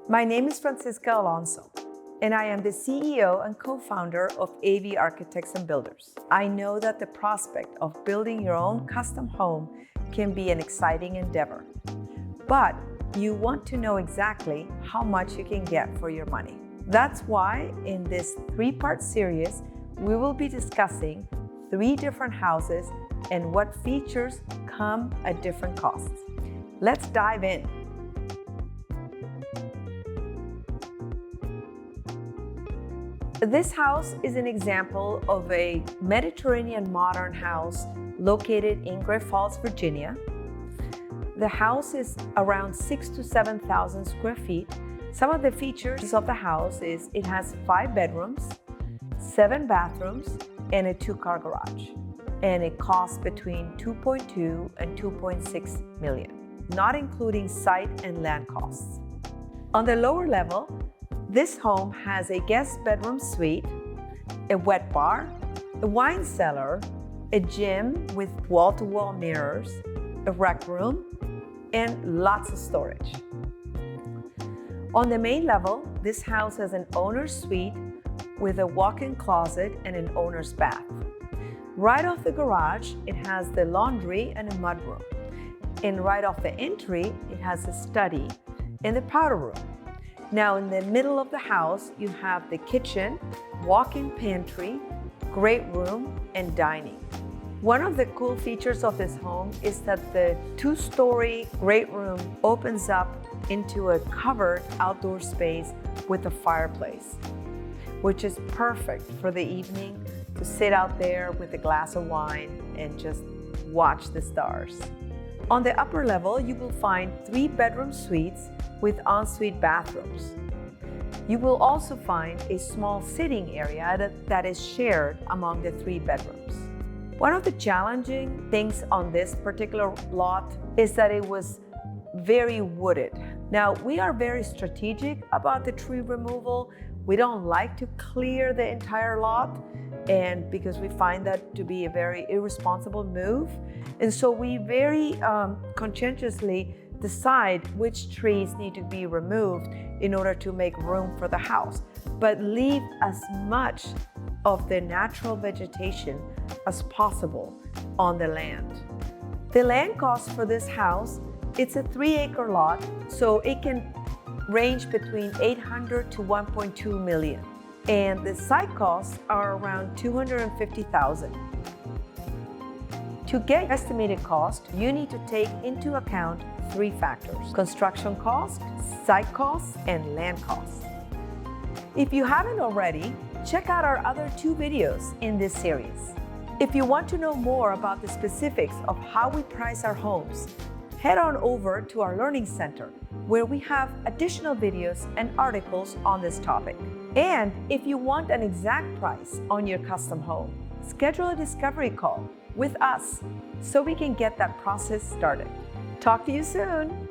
My name is Francisca Alonso, and I am the CEO and co-founder of AV Architects and Builders. I know that the prospect of building your own custom home can be an exciting endeavor, but you want to know exactly how much you can get for your money. That's why in this three-part series, we will be discussing 3 different houses and what features come at different costs. Let's dive in. This house is an example of a Mediterranean modern house located in Great Falls, Virginia. The house is around 6,000 to 7,000 square feet. Some of the features of the house is it has 5 bedrooms, 7 bathrooms, and a 2-car garage. And it costs between $2.2 and $2.6 million, not including site and land costs. On the lower level, this home has a guest bedroom suite, a wet bar, a wine cellar, a gym with wall-to-wall mirrors, a rec room, and lots of storage. On the main level, this house has an owner's suite with a walk-in closet and an owner's bath. Right off the garage, it has the laundry and a mudroom. And right off the entry, it has a study and the powder room. Now in the middle of the house, you have the kitchen, walk-in pantry, great room, and dining. One of the cool features of this home is that the 2-story great room opens up into a covered outdoor space with a fireplace, which is perfect for the evening to sit out there with a glass of wine and just watch the stars. On the upper level, you will find 3 bedroom suites with ensuite bathrooms. You will also find a small sitting area that is shared among the 3 bedrooms. One of the challenging things on this particular lot is that it was very wooded. Now, we are very strategic about the tree removal. We don't like to clear the entire lot, and because we find that to be a very irresponsible move. And so we very conscientiously decide which trees need to be removed in order to make room for the house, but leave as much of the natural vegetation as possible on the land. The land cost for this house, it's a 3-acre lot, so it can range between $800,000 to $1.2 million. And the site costs are around $250,000. To get estimated cost, you need to take into account 3 factors: construction cost, site costs, and land costs. If you haven't already, check out our other 2 videos in this series. If you want to know more about the specifics of how we price our homes, head on over to our Learning Center, where we have additional videos and articles on this topic. And if you want an exact price on your custom home, schedule a discovery call with us so we can get that process started. Talk to you soon.